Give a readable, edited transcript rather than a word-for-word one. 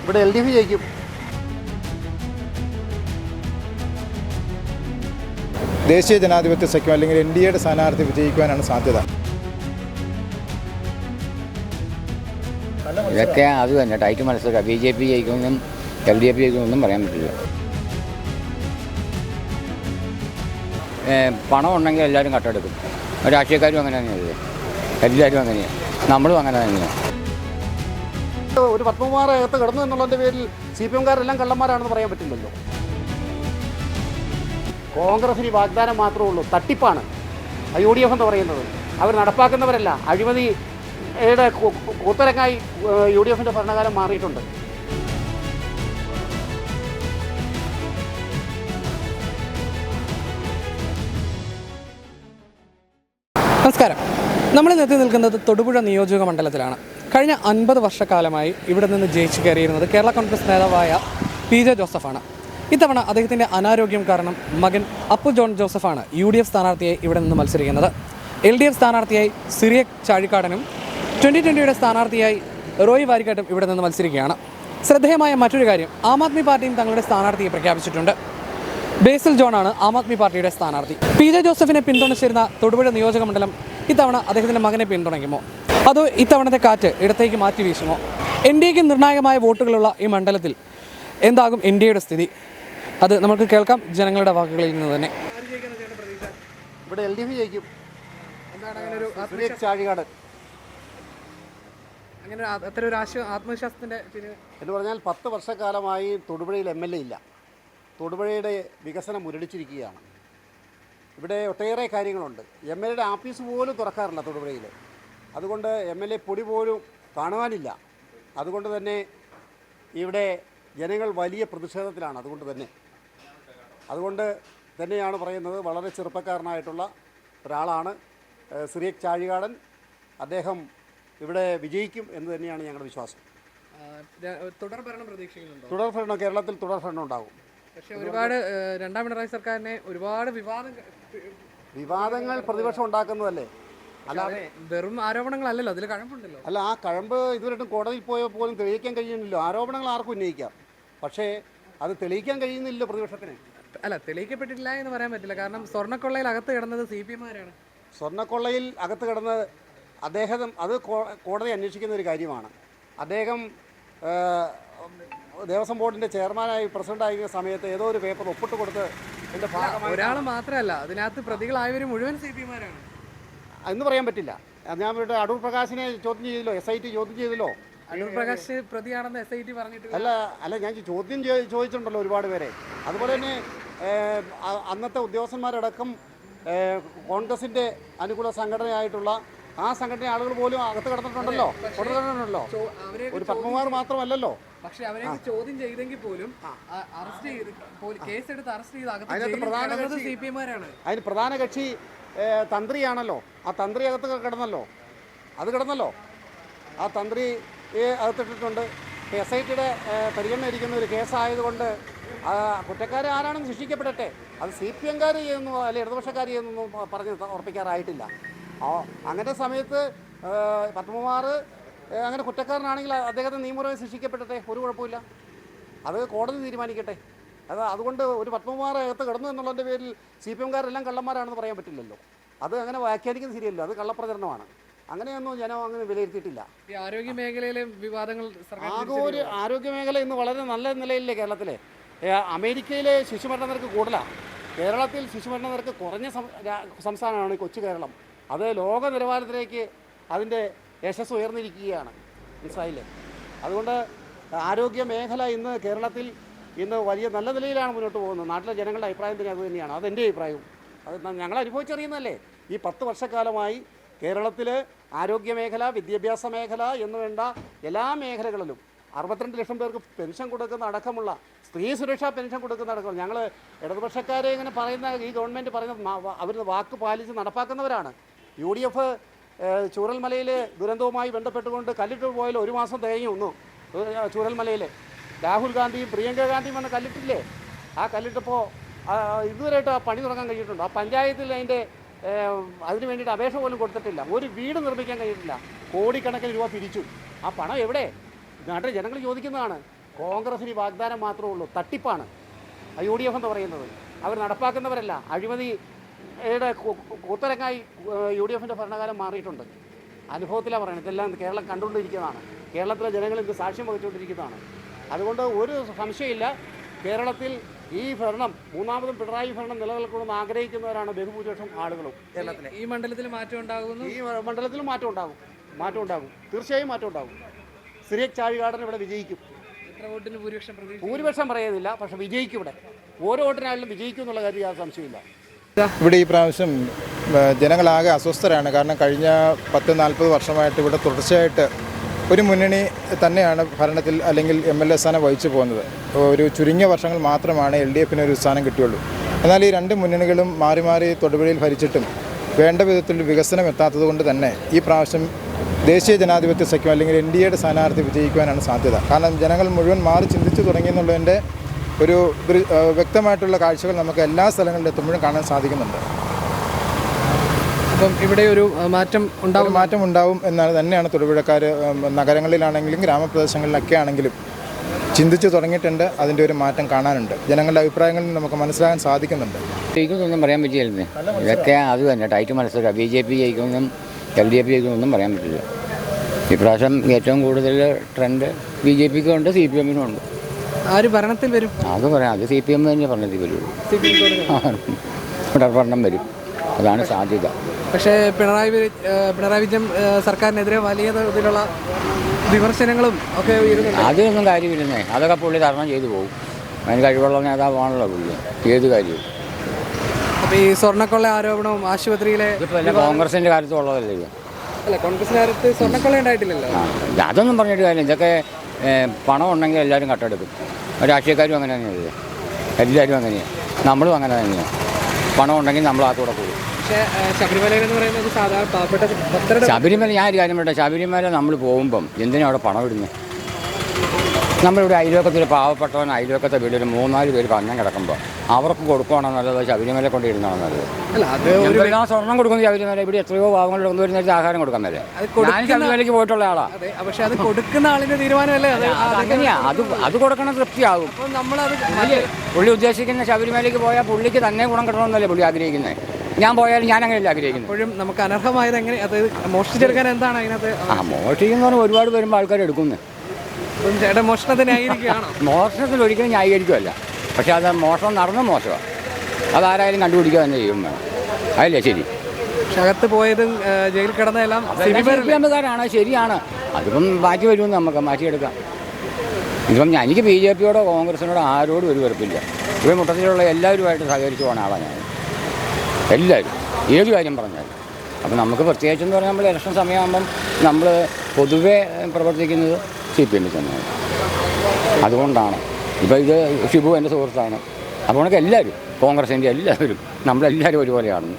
ഇവിടെ LDF ജയിക്കും. ദേശീയ ജനാധിപത്യ സഖ്യം അല്ലെങ്കിൽ NDAയുടെ സ്ഥാനാർത്ഥി വിജയിക്കുവാനാണ് സാധ്യത. ഇതൊക്കെ അത് തന്നെ ടൈറ്റ് മത്സരം. BJP ജയിക്കുമെന്നും LDF ജയിക്കുമെന്നും പറയാൻ പറ്റില്ല. പണം ഉണ്ടെങ്കിൽ എല്ലാവരും കട്ടെടുക്കും. രാഷ്ട്രീയക്കാരും അങ്ങനെ തന്നെയല്ലേ, എല്ലാവരും അങ്ങനെയാണ്, നമ്മളും അങ്ങനെ തന്നെയാണ്. ഒരു പത്മകുമാറകത്ത് കിടന്നു എന്നുള്ളതിൻ്റെ പേരിൽ CPM-കാരെല്ലാം കള്ളന്മാരാണെന്ന് പറയാൻ പറ്റില്ലല്ലോ. കോൺഗ്രസിന് വാഗ്ദാനം മാത്രമേ ഉള്ളൂ, തട്ടിപ്പാണ് UDF എന്ന് പറയുന്നത്. അവർ നടപ്പാക്കുന്നവരല്ല. അഴിമതിയുടെ കൂത്തരങ്ങായി UDF-ൻ്റെ ഭരണകാലം മാറിയിട്ടുണ്ട്. നമസ്കാരം. നമ്മൾ ഇന്നത്തെ നിൽക്കുന്നത് തൊടുപുഴ നിയോജക മണ്ഡലത്തിലാണ്. കഴിഞ്ഞ 50 വർഷക്കാലമായി ഇവിടെ നിന്ന് ജയിച്ചു കയറിയിരുന്നത് കേരള കോൺഗ്രസ് നേതാവായ PJ ജോസഫാണ്. ഇത്തവണ അദ്ദേഹത്തിൻ്റെ അനാരോഗ്യം കാരണം മകൻ അപ്പു ജോൺ ജോസഫാണ് UDF സ്ഥാനാർത്ഥിയായി ഇവിടെ നിന്ന് മത്സരിക്കുന്നത്. LDF സ്ഥാനാർത്ഥിയായി സിറിയക് ചാഴിക്കാടനും 2020 സ്ഥാനാർത്ഥിയായി റോയ് വാരിക്കാട്ടും ഇവിടെ നിന്ന് മത്സരിക്കുകയാണ്. ശ്രദ്ധേയമായ മറ്റൊരു കാര്യം, ആം ആദ്മി പാർട്ടിയും തങ്ങളുടെ സ്ഥാനാർത്ഥിയെ പ്രഖ്യാപിച്ചിട്ടുണ്ട്. ബേസിൽ ജോണാണ് ആം ആദ്മി പാർട്ടിയുടെ സ്ഥാനാർത്ഥി. PJ ജോസഫിനെ പിന്തുണച്ചിരുന്ന തൊടുപുഴ നിയോജക മണ്ഡലം ഇത്തവണ അദ്ദേഹത്തിൻ്റെ മകനെ പിന്തുണയ്ക്കുമോ, അതോ ഇത്തവണത്തെ കാറ്റ് ഇടത്തേക്ക് മാറ്റി വീശുമോ? NDAക്ക് നിർണായകമായ വോട്ടുകളുള്ള ഈ മണ്ഡലത്തിൽ എന്താകും NDAയുടെ സ്ഥിതി? അത് നമുക്ക് കേൾക്കാം ജനങ്ങളുടെ വാക്കുകളിൽ നിന്ന് തന്നെ. ഇവിടെ LDF ജയിക്കും. എന്താണ് അങ്ങനെ ഒരു ചാഴികാട് അങ്ങനെ അത്ര ഒരു ആത്മവിശ്വാസത്തിൻ്റെ എന്ന് പറഞ്ഞാൽ 10 വർഷക്കാലമായി തൊടുപുഴയിൽ MLA ഇല്ല. തൊടുപുഴയുടെ വികസനം മുരടിച്ചിരിക്കുകയാണ്. ഇവിടെ ഒട്ടേറെ കാര്യങ്ങളുണ്ട്. MLAയുടെ ആഫീസ് പോലും തുറക്കാറില്ല തൊടുപുഴയിൽ. അതുകൊണ്ട് MLA പൊടി പോലും കാണുവാനില്ല. അതുകൊണ്ട് തന്നെ ഇവിടെ ജനങ്ങൾ വലിയ പ്രതിഷേധത്തിലാണ്. അതുകൊണ്ട് തന്നെയാണ് പറയുന്നത്, വളരെ ചെറുപ്പക്കാരനായിട്ടുള്ള ഒരാളാണ് സിറിയക് ചാഴികാടൻ. അദ്ദേഹം ഇവിടെ വിജയിക്കും എന്ന് തന്നെയാണ് ഞങ്ങളുടെ വിശ്വാസം. തുടർഭരണം പ്രതീക്ഷിക്കുന്നുണ്ടോ? തുടർഭരണം, കേരളത്തിൽ തുടർഭരണം ഉണ്ടാകും. പക്ഷേ ഒരുപാട് രണ്ടാം പിണറായി സർക്കാരിനെ ഒരുപാട് വിവാദങ്ങൾ പ്രതിപക്ഷം ഉണ്ടാക്കുന്നതല്ലേ, അല്ലാതെ വെറും ആരോപണങ്ങളല്ലല്ലോ, അതിൽ കഴമ്പുണ്ടല്ലോ. അല്ല, ആ കഴമ്പ് ഇതുവരെയായിട്ടും കോടതിയിൽ പോയാൽ പോലും തെളിയിക്കാൻ കഴിയുന്നില്ലോ. ആരോപണങ്ങൾ ആർക്കും ഉന്നയിക്കാം, പക്ഷേ അത് തെളിയിക്കാൻ കഴിയുന്നില്ലല്ലോ പ്രതിപക്ഷത്തിന്. അല്ല, തെളിയിക്കപ്പെട്ടിട്ടില്ല എന്ന് പറയാൻ പറ്റില്ല. കാരണം സ്വർണ്ണക്കൊള്ളയിൽ അകത്ത് കിടന്നത് CPM-കാരാണ്. സ്വർണ്ണക്കൊള്ളയിൽ അകത്ത് കിടന്ന് അദ്ദേഹം, അത് കോടതി അന്വേഷിക്കുന്ന ഒരു കാര്യമാണ്. അദ്ദേഹം ദേവസ്വം ബോർഡിൻ്റെ ചെയർമാനായി പ്രസിഡൻ്റായിരുന്ന സമയത്ത് ഏതോ ഒരു പേപ്പർ ഒപ്പിട്ട് കൊടുത്ത് എൻ്റെ ഭാഗമായി ഒരാൾ മാത്രമല്ല, അതിനകത്ത് പ്രതികളായവർ മുഴുവൻ CPM-കാരാണ് എന്ന് പറയാൻ പറ്റില്ല. ഞാൻ ഇവിടെ അടൂർ പ്രകാശിനെ ചോദ്യം ചെയ്തല്ലോ, SIT ചോദ്യം ചെയ്തല്ലോ. അടൂർ പ്രകാശ് പ്രതിയാണെന്ന് SIT പറഞ്ഞിട്ട് അല്ല ഞാൻ ചോദ്യം ചോദിച്ചിട്ടുണ്ടല്ലോ ഒരുപാട് പേരെ. അതുപോലെ തന്നെ അന്നത്തെ ഉദ്യോഗസ്ഥന്മാരടക്കം കോൺഗ്രസിൻ്റെ അനുകൂല സംഘടനയായിട്ടുള്ള ആ സംഘടന ആളുകൾ പോലും അകത്ത് കിടന്നിട്ടുണ്ടല്ലോ. ഒരു പത്മകുമാർ മാത്രമല്ലല്ലോ. പക്ഷെ അവരെ ചോദ്യം ചെയ്തെങ്കിൽ പോലും അറസ്റ്റ് ചെയ്ത് കേസെടുത്ത് അറസ്റ്റ് ചെയ്ത് CPM-കാരാണ്. അതിന് പ്രധാന കക്ഷി തന്ത്രിയാണല്ലോ. ആ തന്ത്രി അകത്ത് കിടന്നല്ലോ. ആ തന്ത്രിയെ അകത്തിട്ടിട്ടുണ്ട്. SITയുടെ പരിഗണന ഇരിക്കുന്ന ഒരു കേസായതുകൊണ്ട് കുറ്റക്കാരെ ആരാണെന്ന് ശിക്ഷിക്കപ്പെടട്ടെ. അത് CPM-കാർ ചെയ്യുന്നു അല്ലെ ഇടതുപക്ഷക്കാർ ചെയ്യുന്നു പറഞ്ഞ് ഉറപ്പിക്കാറായിട്ടില്ല. അങ്ങനത്തെ സമയത്ത് പത്മകുമാർ അങ്ങനെ കുറ്റക്കാരനാണെങ്കിൽ അദ്ദേഹത്തെ നിയമപരമായി ശിക്ഷിക്കപ്പെടട്ടെ, ഒരു കുഴപ്പമില്ല. അത് കോടതി തീരുമാനിക്കട്ടെ. അതുകൊണ്ട് ഒരു പത്മകുമാറകത്ത് കിടന്നു എന്നുള്ളതിൻ്റെ പേരിൽ CPM-കാരെല്ലാം കള്ളന്മാരാണെന്ന് പറയാൻ പറ്റില്ലല്ലോ. അത് അങ്ങനെ വ്യാഖ്യാനിക്കുന്നത് ശരിയല്ലോ, അത് കള്ളപ്രചരണമാണ്. അങ്ങനെയൊന്നും ജനം അങ്ങനെ വിലയിരുത്തിയിട്ടില്ല. ഈ ആരോഗ്യ മേഖലയിലെ വിവാദങ്ങൾ, ആരോഗ്യ മേഖല ഇന്ന് വളരെ നല്ല നിലയിലല്ലേ കേരളത്തിലെ. അമേരിക്കയിലെ ശിശുമരണ നിരക്ക് കൂടുതലാണ്, കേരളത്തിൽ ശിശുമരണ നിരക്ക് കുറഞ്ഞ സംസ്ഥാനമാണ് കൊച്ചു കേരളം. അത് ലോക നിലവാരത്തിലേക്ക് അതിൻ്റെ യശസ് ഉയർന്നിരിക്കുകയാണ്, മനസ്സിലായില്ലേ. അതുകൊണ്ട് ആരോഗ്യ മേഖല ഇന്ന് കേരളത്തിൽ വലിയ നല്ല നിലയിലാണ് മുന്നോട്ട് പോകുന്നത്. നാട്ടിലെ ജനങ്ങളുടെ അഭിപ്രായം തന്നെ അത് തന്നെയാണ്. അതെൻ്റെ അഭിപ്രായവും. അത് ഞങ്ങൾ അനുഭവിച്ചറിയുന്നതല്ലേ. ഈ 10 വർഷക്കാലമായി കേരളത്തിൽ ആരോഗ്യ മേഖല, വിദ്യാഭ്യാസ മേഖല എന്ന് വേണ്ട എല്ലാ മേഖലകളിലും 62 ലക്ഷം പേർക്ക് പെൻഷൻ കൊടുക്കുന്ന അടക്കമുള്ള സ്ത്രീ സുരക്ഷാ പെൻഷൻ കൊടുക്കുന്ന അടക്കം ഞങ്ങൾ ഇടതുപക്ഷക്കാരെ ഇങ്ങനെ പറയുന്ന ഈ ഗവൺമെൻറ് പറയുന്ന അവർ വാക്ക് പാലിച്ച് നടപ്പാക്കുന്നവരാണ്. UDF ചൂരൽമലയിൽ ദുരന്തവുമായി ബന്ധപ്പെട്ടുകൊണ്ട് കല്ലിട്ട് പോയാൽ 1 മാസം തികഞ്ഞു ചൂരൽമലയിൽ. രാഹുൽ ഗാന്ധിയും പ്രിയങ്ക ഗാന്ധിയും വന്ന് കല്ലിട്ടില്ലേ? ആ കല്ലിട്ടപ്പോൾ ഇതുവരെയായിട്ട് ആ പണി തുടങ്ങാൻ കഴിഞ്ഞിട്ടുണ്ട്. ആ പഞ്ചായത്തിൽ അതിന് വേണ്ടിയിട്ട് അപേക്ഷ പോലും കൊടുത്തിട്ടില്ല. ഒരു വീട് നിർമ്മിക്കാൻ കഴിഞ്ഞിട്ടില്ല. കോടിക്കണക്കിന് രൂപ പിരിച്ചു. ആ പണം എവിടെ? നാട്ടിലെ ജനങ്ങൾ ചോദിക്കുന്നതാണ്. കോൺഗ്രസിന് വാഗ്ദാനം മാത്രമേ ഉള്ളൂ, തട്ടിപ്പാണ് UDF എന്ന് പറയുന്നത്. അവർ നടപ്പാക്കുന്നവരല്ല. അഴിമതിയുടെ കൂത്തരങ്ങായി UDFൻ്റെ ഭരണകാലം മാറിയിട്ടുണ്ട്. അനുഭവത്തിലാണ് പറയുന്നത്. ഇതെല്ലാം കേരളം കണ്ടുകൊണ്ടിരിക്കുന്നതാണ്. കേരളത്തിലെ ജനങ്ങൾ ഇത് സാക്ഷ്യം വഹിച്ചുകൊണ്ടിരിക്കുന്നതാണ്. അതുകൊണ്ട് ഒരു സംശയമില്ല, കേരളത്തിൽ ഈ ഭരണം, മൂന്നാമതും പിണറായി ഭരണം നിലനിൽക്കണമെന്ന് ആഗ്രഹിക്കുന്നവരാണ് ബഹുഭൂരിപക്ഷം ആളുകളും കേരളത്തിലെ. ഈ മണ്ഡലത്തിൽ മാറ്റം ഉണ്ടാകുന്നു. ഈ മണ്ഡലത്തിലും മാറ്റം ഉണ്ടാകും, തീർച്ചയായും മാറ്റം ഉണ്ടാകും. സിറിയക് ചാഴികാടൻ ഇവിടെ വിജയിക്കും. എത്ര വോട്ടിന് ഭൂരിപക്ഷം പറയുന്നില്ല, പക്ഷെ വിജയിക്കും. ഇവിടെ ഓരോ വോട്ടിനായാലും വിജയിക്കും എന്നുള്ള കാര്യം യാതൊരു സംശയമില്ല. ഇവിടെ ഈ പ്രാവശ്യം ജനങ്ങളാകെ അസ്വസ്ഥരാണ്. കാരണം കഴിഞ്ഞ 10-40 വർഷമായിട്ട് ഇവിടെ തുടർച്ചയായിട്ട് ഒരു മുന്നണി തന്നെയാണ് ഭരണത്തിൽ അല്ലെങ്കിൽ MLA സ്ഥാനം വഹിച്ചു പോകുന്നത്. ഒരു ചുരുങ്ങിയ വർഷങ്ങൾ മാത്രമാണ് LDFന് ഒരു സ്ഥാനം കിട്ടിയുള്ളൂ. എന്നാൽ ഈ രണ്ട് മുന്നണികളും മാറി മാറി തൊടുപുഴയിൽ ഭരിച്ചിട്ടും വേണ്ട വിധത്തിൽ വികസനം എത്താത്തത് കൊണ്ട് തന്നെ ഈ പ്രാവശ്യം ദേശീയ ജനാധിപത്യ സഖ്യം അല്ലെങ്കിൽ NDAയുടെ സ്ഥാനാർത്ഥി വിജയിക്കുവാനാണ് സാധ്യത. കാരണം ജനങ്ങൾ മുഴുവൻ മാറി ചിന്തിച്ചു തുടങ്ങിയെന്നുള്ളതിൻ്റെ ഒരു വ്യക്തമായിട്ടുള്ള കാഴ്ചകൾ നമുക്ക് എല്ലാ സ്ഥലങ്ങളിലും എത്തുമ്പോഴും കാണാൻ സാധിക്കുന്നുണ്ട്. അപ്പം ഇവിടെ ഒരു മാറ്റം ഉണ്ടാവും എന്നാണ് തന്നെയാണ് തൊടുപുഴക്കാർ നഗരങ്ങളിലാണെങ്കിലും ഗ്രാമപ്രദേശങ്ങളിലൊക്കെ ആണെങ്കിലും ചിന്തിച്ചു തുടങ്ങിയിട്ടുണ്ട്. അതിൻ്റെ ഒരു മാറ്റം കാണാനുണ്ട്. ജനങ്ങളുടെ അഭിപ്രായങ്ങളിൽ നമുക്ക് മനസ്സിലാക്കാൻ സാധിക്കുന്നുണ്ട്. ജയിക്കുമെന്നൊന്നും പറയാൻ പറ്റില്ലായിരുന്നു. ഇതൊക്കെ അത് തന്നെ ടൈറ്റ് മത്സരം. BJP ജയിക്കുമെന്നും LDF ജയിക്കുമെന്നും പറയാൻ പറ്റില്ല. ഇപ്രാവശ്യം ഏറ്റവും കൂടുതൽ ട്രെൻഡ് BJPക്കും ഉണ്ട്, CPMനും ഉണ്ട്. ആര് ഭരണത്തിൽ വരും? അത് പറയാം, അത് CPM തന്നെ ഭരണത്തിൽ വരുള്ളൂ. ഭരണം വരും, അതാണ് സാധ്യത. പക്ഷേ പിണറായി വിജയൻ സർക്കാരിനെതിരെ വലിയ തോതിലുള്ള വിമർശനങ്ങളും ഒക്കെ ഉയരുന്നുണ്ട്. അതൊന്നും കാര്യമില്ലെന്നേ, അതൊക്കെ പുള്ളി തരണം ചെയ്തു പോകും. അതിന് കഴിവുള്ള നേതാവാണല്ലോ പുള്ളി, ഏത് കാര്യവും. അപ്പോൾ ഈ സ്വർണ്ണക്കൊള്ള ആരോപണവും ആശുപത്രിയിലെ ഇതിപ്പോൾ എല്ലാം കോൺഗ്രസിൻ്റെ കാര്യത്തിൽ ഉള്ളതല്ലേ ഇത്? അല്ല, കോൺഗ്രസിൻ്റെ കാര്യത്തിൽ സ്വർണ്ണക്കൊള്ള ഉണ്ടായിട്ടില്ലല്ലോ. അതൊന്നും പറഞ്ഞിട്ട് കാര്യം. ഇതൊക്കെ പണം ഉണ്ടെങ്കിൽ എല്ലാവരും കട്ടെടുക്കും. രാഷ്ട്രീയക്കാരും അങ്ങനെ തന്നെയല്ലേ, എല്ലാവരും അങ്ങനെയാണ്. നമ്മളും അങ്ങനെ തന്നെയാണ്. പണം ഉണ്ടെങ്കിൽ നമ്മൾ ആ കൂടെ കൂടും. പക്ഷേ ശബരിമലയിൽ എന്ന് പറയുന്നത് സാധാരണ പാവപ്പെട്ട ഭക്തരുടെ ശബരിമല, ഞാൻ ഒരു കാര്യം പറയട്ടെ, ശബരിമല നമ്മൾ പോകുമ്പം എന്തിനാണ് അവിടെ പണം ഇടുന്നത്? നമ്മളിവിടെ അയൽവക്കത്തിൽ പാവപ്പെട്ടവൻ അയൽവക്കത്തെ വീട്ടിൽ 3-4 പേര് പഞ്ഞം കിടക്കുമ്പോൾ അവർക്ക് കൊടുക്കുകയാണോ നല്ലത്, ശബരിമല കൊണ്ട് ഇടുന്നതാണോ നല്ലത്? അല്ല, അത് എന്തെല്ലാം സ്വർണം കൊടുക്കുന്നത് ശബരിമല. ഇവിടെ എത്രയോ പാവങ്ങൾ കൊണ്ടുവരുന്ന ആഹാരം കൊടുക്കാൻ മേലെ. ഞാൻ ശബരിമലയ്ക്ക് പോയിട്ടുള്ള ആളാണ്. പക്ഷേ അത് കൊടുക്കുന്ന ആളിൻ്റെ തീരുമാനമല്ലേ? അങ്ങനെയാ, അത് കൊടുക്കണം, തൃപ്തിയാകും. അപ്പം നമ്മളത് പുള്ളി ഉദ്ദേശിക്കുന്ന ശബരിമലയ്ക്ക് പോയാൽ പുള്ളിക്ക് തന്നെ ഗുണം കിട്ടണമെന്നല്ലേ പുള്ളി ആഗ്രഹിക്കുന്നത്. ഞാൻ പോയാലും ഞാൻ അങ്ങനെയല്ല ആഗ്രഹിക്കുന്നത്. അപ്പോഴും നമുക്ക് അനർഹമായത് എങ്ങനെ അത് മോഷ്ടിച്ചെടുക്കാൻ എന്താണ് അതിനകത്ത്? മോഷ്ടിക്കുന്നവന് ഒരുപാട് വരുമ്പോൾ ആൾക്കാർ എടുക്കുന്നത്. ചേട്ടൻ മോഷണത്തിനായിരിക്കുകയാണോ? മോഷണത്തിൽ ഒരിക്കലും ന്യായീകരിക്കുമല്ല. പക്ഷേ അത് മോഷണം നടന്ന മോശമാണ്. അതാരായാലും കണ്ടുപിടിക്കുക തന്നെ ചെയ്യും വേണം. അതല്ലേ ശരി? അകത്ത് പോയതും ജയിലിൽ കിടന്നതെല്ലാം CPMകാരാണ്, ശരിയാണ്. അതിപ്പം മാറ്റി വരുമെന്ന് നമുക്ക് മാറ്റിയെടുക്കാം. ഇപ്പം എനിക്ക് BJPയോടോ കോൺഗ്രസിനോടോ ആരോടും ഒരു വെറുപ്പില്ല. ഇവർ മുട്ടത്തിലുള്ള എല്ലാവരുമായിട്ട് സഹകരിച്ചു പോകുന്ന ആളാണ് ഞാൻ. എല്ലാവരും ഏത് കാര്യം പറഞ്ഞാലും. അപ്പം നമുക്ക് പ്രത്യേകിച്ചെന്ന് പറഞ്ഞാൽ നമ്മൾ ഇലക്ഷൻ സമയമാകുമ്പം നമ്മൾ പൊതുവെ പ്രവർത്തിക്കുന്നത് CPM തന്നെയാണ്. അതുകൊണ്ടാണ് ഇപ്പോൾ ഇത് ഷിബു എൻ്റെ സുഹൃത്താണ്. അപ്പോൾ എല്ലാവരും കോൺഗ്രസിൻ്റെ എല്ലാവരും നമ്മളെല്ലാവരും ഒരുപോലെയാണ്.